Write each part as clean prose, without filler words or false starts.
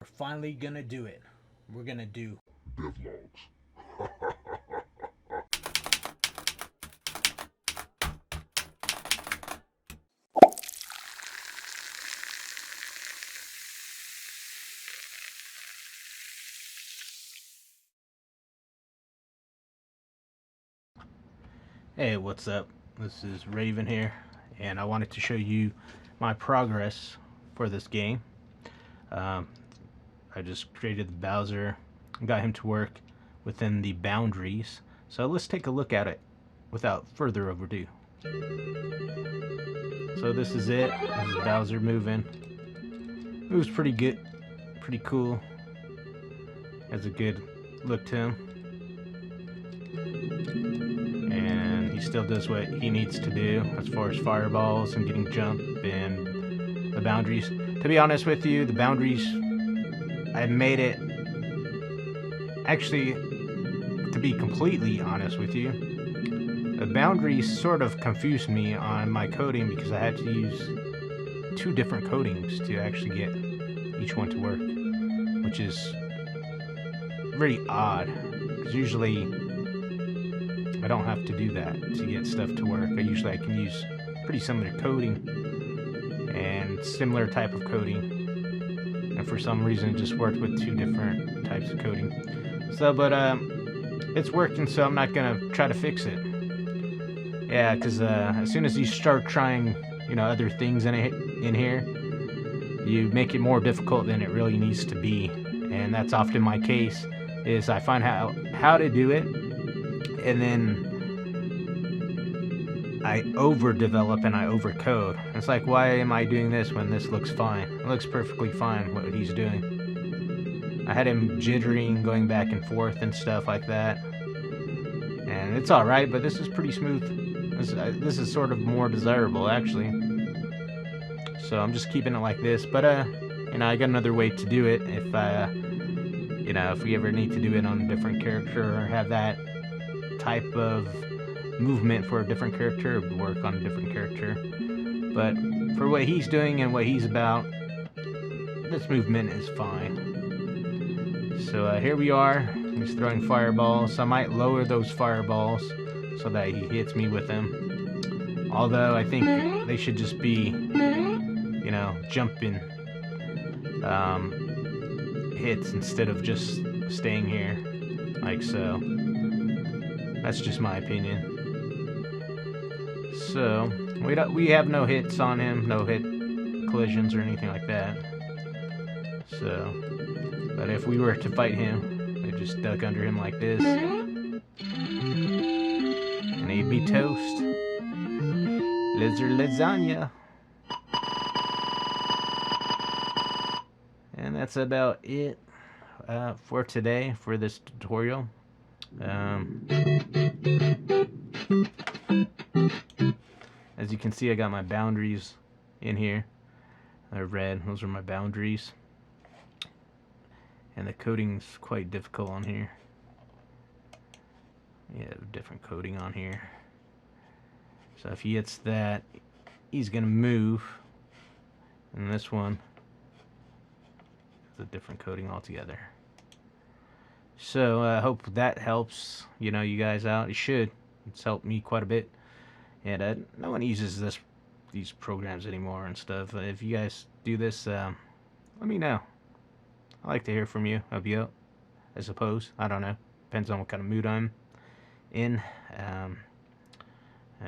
We're finally gonna do it. We're gonna do Devlogs. Hey, what's up? This is Raven here, and I wanted to show you my progress for this game. Um, I just created the Bowser, got him to work within the boundaries. So let's take a look at it without further ado. So this is it. This is Bowser moving. Moves pretty good, pretty cool. Has a good look to him. And he still does what he needs to do as far as fireballs and getting jump and the boundaries. To be honest with you, the boundaries, I made it, actually, to be completely honest with you, the boundaries sort of confused me on my coding because I had to use two different codings to actually get each one to work, which is very odd, because usually I don't have to do that to get stuff to work. I can use pretty similar coding and similar type of coding, and for some reason it just worked with two different types of coding. So, but it's working, so I'm not gonna try to fix it. Yeah, because as soon as you start trying, other things in here, you make it more difficult than it really needs to be, and that's often my case. Is I find how to do it, and then I overdevelop and I overcode. It's like, why am I doing this when this looks fine? It looks perfectly fine what he's doing. I had him jittering, going back and forth and stuff like that, and it's alright, but this is pretty smooth. This is sort of more desirable, actually. So I'm just keeping it like this, but I got another way to do it if if we ever need to do it on a different character or have that type of movement for a different character, or work on a different character. But for what he's doing and what he's about, this movement is fine. So here we are. He's throwing fireballs. I might lower those fireballs so that he hits me with them. Although I think they should just be, jumping hits instead of just staying here like so. That's just my opinion. So we have no hits on him, no hit collisions or anything like that. So, but if we were to fight him, we'd just duck under him like this, and he'd be toast. Lizard lasagna. And that's about it for today, for this tutorial. As you can see, I got my boundaries in here. They're red. Those are my boundaries. And the coding's quite difficult on here. Yeah, different coding on here. So if he hits that, he's gonna move. And this one is a different coding altogether. So I hope that helps you guys out. It should. It's helped me quite a bit. And no one uses these programs anymore and stuff. If you guys do this, let me know. I like to hear from you. Help you out, I suppose. I don't know. Depends on what kind of mood I'm in. I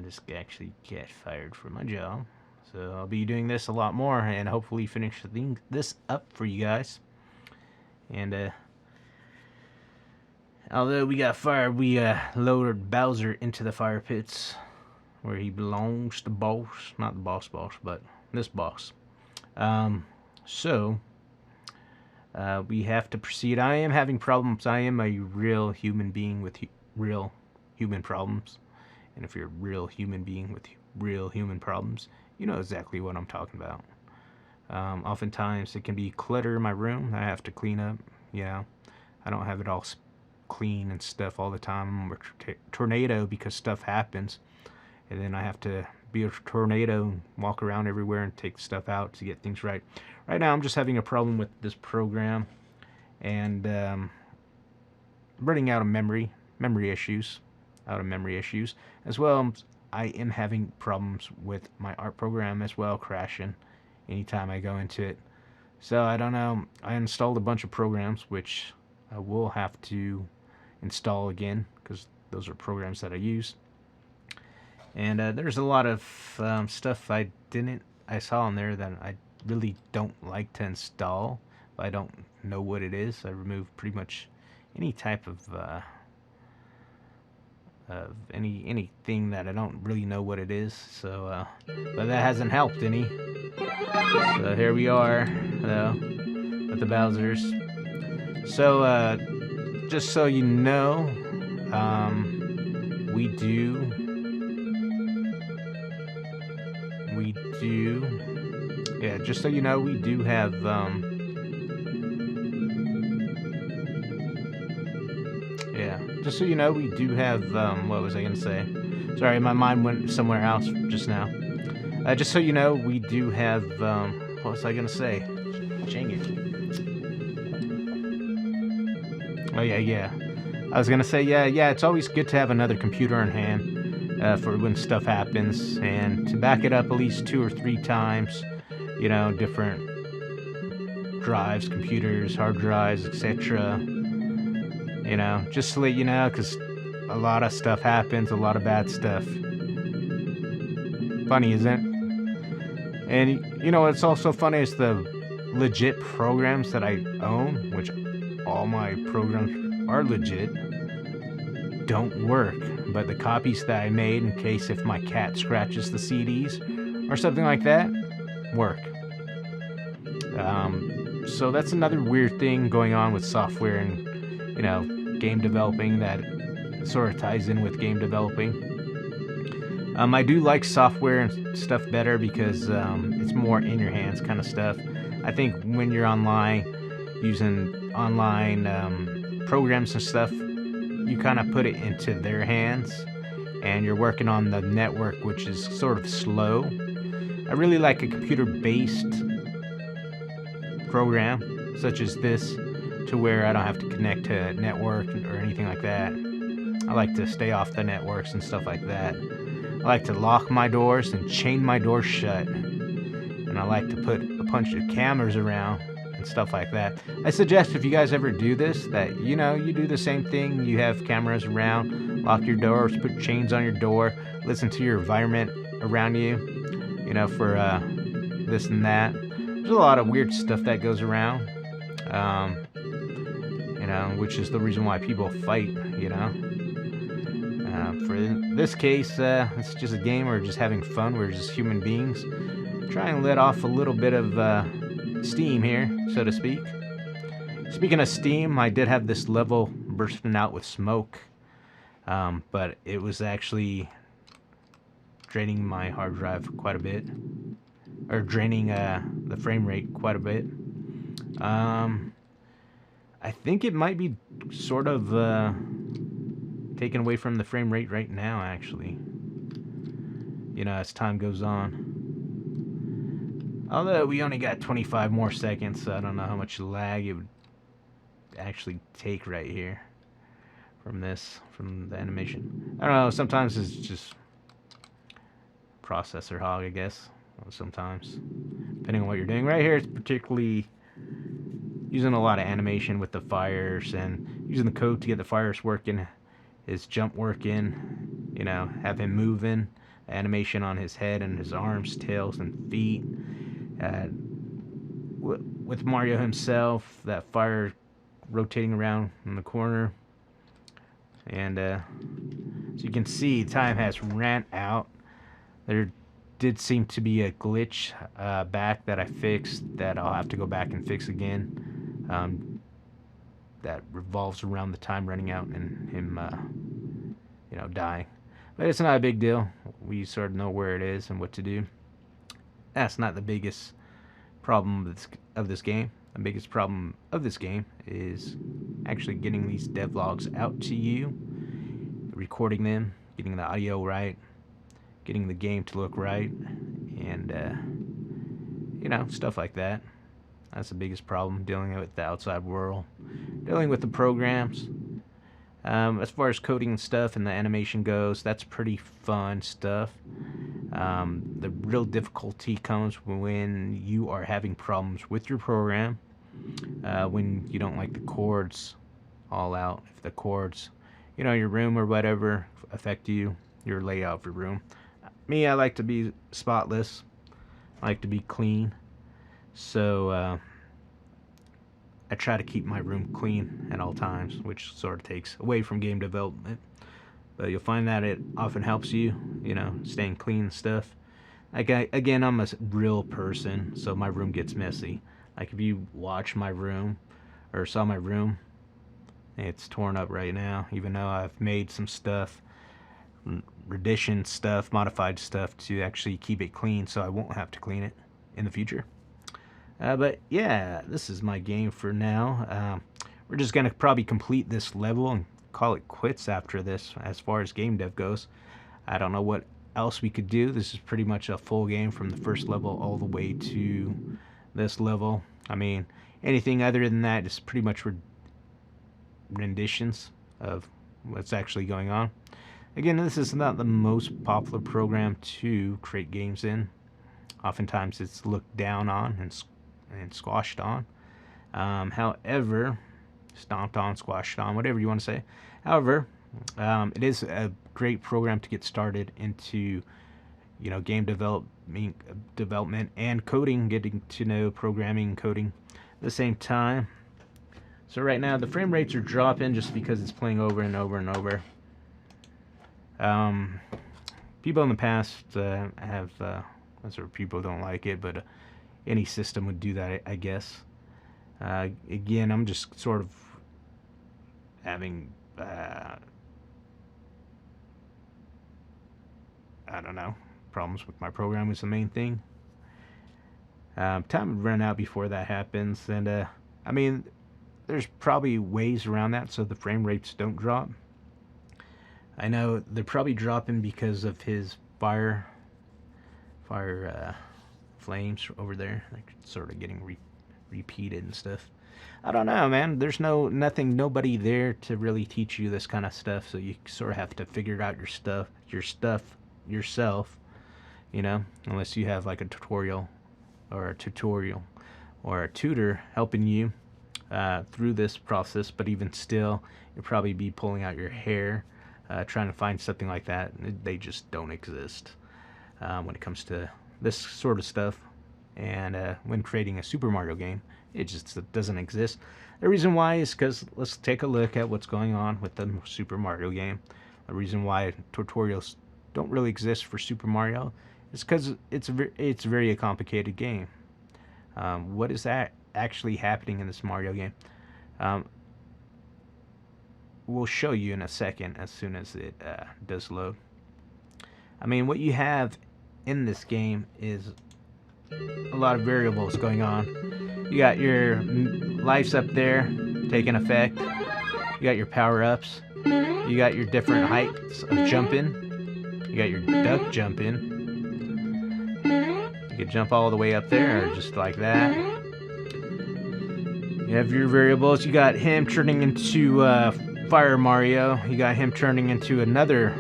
just actually get fired from my job. So I'll be doing this a lot more and hopefully finish this up for you guys. And although we got fired, we lowered Bowser into the fire pits where he belongs, the boss. Not the boss, but this boss. So we have to proceed. I am having problems. I am a real human being with real human problems. And if you're a real human being with real human problems, you know exactly what I'm talking about. Oftentimes it can be clutter in my room. I have to clean up. I don't have it all clean and stuff all the time. I'm a tornado because stuff happens. And then I have to be a tornado and walk around everywhere and take stuff out to get things right. Right now I'm just having a problem with this program, and running out of memory issues, as well. I am having problems with my art program as well, crashing anytime I go into it. So I don't know. I installed a bunch of programs which I will have to install again because those are programs that I use. And there's a lot of stuff I saw in there that I really don't like to install. I don't know what it is. I remove pretty much any type of anything that I don't really know what it is. So, but that hasn't helped any. So here we are, with the Bowsers. So, just so you know, we do, yeah. Just so you know, we do have, yeah. Just so you know, we do have, what was I gonna say? Sorry, my mind went somewhere else just now. Just so you know, we do have, what was I gonna say? Dang it. Oh, yeah. I was gonna say, yeah, it's always good to have another computer on hand for when stuff happens, and to back it up at least 2 or 3 times, different drives, computers, hard drives, etc. Just to let you know, because a lot of stuff happens, a lot of bad stuff. Funny, isn't it? And what's also funny is the legit programs that I own, which all my programs are legit, don't work. But the copies that I made in case if my cat scratches the CDs or something like that, work. So that's another weird thing going on with software and, game developing that sort of ties in with game developing. I do like software and stuff better because it's more in your hands kind of stuff. I think when you're online, using online programs and stuff, you kind of put it into their hands and you're working on the network, which is sort of slow. I really like a computer-based program such as this, to where I don't have to connect to a network or anything like that. I like to stay off the networks and stuff like that. I like to lock my doors and chain my doors shut. And I like to put a bunch of cameras around and stuff like that. I suggest if you guys ever do this, that, you do the same thing. You have cameras around, lock your doors, put chains on your door, listen to your environment around you, for this and that. There's a lot of weird stuff that goes around, which is the reason why people fight, For this case, it's just a game. We're just having fun. We're just human beings trying to let off a little bit of steam here, so to speak. Speaking of steam, I did have this level bursting out with smoke, but it was actually draining my hard drive quite a bit, or draining the frame rate quite a bit. I think it might be sort of taken away from the frame rate right now, actually, as time goes on. Although we only got 25 more seconds, so I don't know how much lag it would actually take right here from the animation. I don't know, sometimes it's just processor hog, I guess. Sometimes, depending on what you're doing. Right here, it's particularly using a lot of animation with the fires and using the code to get the fires working, his jump working, have him moving, animation on his head and his arms, tails, and feet. With Mario himself, that fire rotating around in the corner. And so you can see time has ran out. There did seem to be a glitch back that I fixed that I'll have to go back and fix again. That revolves around the time running out and him, dying. But it's not a big deal. We sort of know where it is and what to do. That's not the biggest problem of this game. The biggest problem of this game is actually getting these devlogs out to you, recording them, getting the audio right, getting the game to look right, and stuff like that. That's the biggest problem, dealing with the outside world, dealing with the programs. As far as coding and stuff and the animation goes, that's pretty fun stuff. The real difficulty comes when you are having problems with your program, when you don't like the chords all out. If the chords, your room or whatever, affect your layout of your room. Me, I like to be spotless. I like to be clean. So I try to keep my room clean at all times, which sort of takes away from game development. But you'll find that it often helps you, staying clean and stuff. Again, I'm a real person, so my room gets messy. Like if you watch my room or saw my room, it's torn up right now, even though I've made some stuff, rendition stuff, modified stuff to actually keep it clean so I won't have to clean it in the future. But yeah, this is my game for now. We're just going to probably complete this level and call it quits after this as far as game dev goes. I don't know what else we could do. This is pretty much a full game from the first level all the way to this level. I mean, anything other than that is pretty much renditions of what's actually going on. Again, this is not the most popular program to create games in. Oftentimes it's looked down on and squashed on. However, stomped on, squashed on, whatever you want to say. However, it is a great program to get started into, game development and coding, getting to know programming and coding at the same time. So right now the frame rates are dropping just because it's playing over and over and over. People in the past have, sort of people don't like it, but any system would do that, I guess. Again, I'm just sort of having, I don't know, problems with my program is the main thing. Time would run out before that happens, and I mean, there's probably ways around that so the frame rates don't drop. I know they're probably dropping because of his fire flames over there, like sort of getting repeated and stuff. I don't know, man. There's nobody there to really teach you this kind of stuff, so you sort of have to figure out your stuff yourself, unless you have like a tutorial or a tutor helping you through this process. But even still, you'll probably be pulling out your hair trying to find something like that. They just don't exist when it comes to this sort of stuff. And when creating a Super Mario game, it just doesn't exist. The reason why is because let's take a look at what's going on with the Super Mario game. The reason why tutorials don't really exist for Super Mario is because it's a very complicated game. What is that actually happening in this Mario game? We'll show you in a second as soon as it does load. I mean, what you have in this game is a lot of variables going on. You got your lives up there taking effect. You got your power-ups. You got your different heights of jumping. You got your duck jumping. You can jump all the way up there, or just like that. You have your variables. You got him turning into Fire Mario. You got him turning into another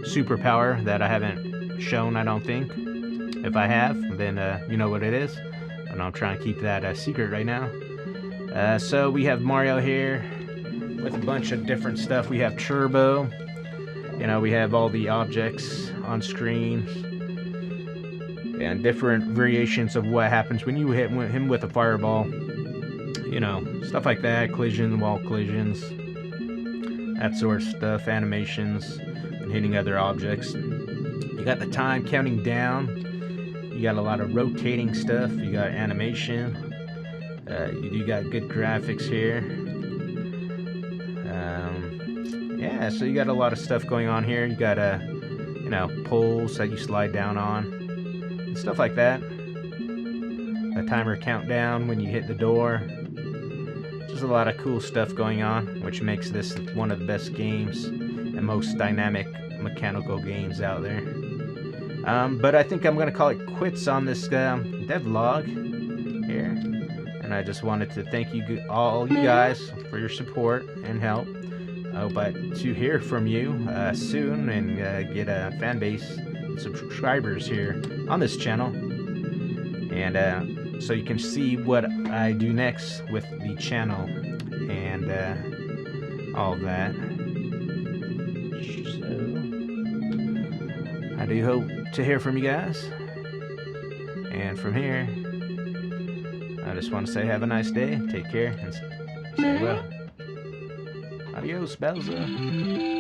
superpower that I haven't shown, I don't think. If I have, then you know what it is. And I'm trying to keep that secret right now. So we have Mario here with a bunch of different stuff. We have Turbo. We have all the objects on screen. And different variations of what happens when you hit him with a fireball. Stuff like that. Collision, wall collisions. That sort of stuff. Animations. And hitting other objects. You got the time counting down. You got a lot of rotating stuff. You got animation. You got good graphics here. Yeah, so you got a lot of stuff going on here. You got poles that you slide down on, and stuff like that. A timer countdown when you hit the door. Just a lot of cool stuff going on, which makes this one of the best games and most dynamic mechanical games out there. But I think I'm going to call it quits on this devlog here. and I just wanted to thank you all you guys for your support and help. I hope to hear from you soon and get a fan base and subscribers here on this channel, and so you can see what I do next with the channel and all of that. So I do hope to hear from you guys, and from here I just want to say have a nice day, take care, and stay well. Adios, Belza.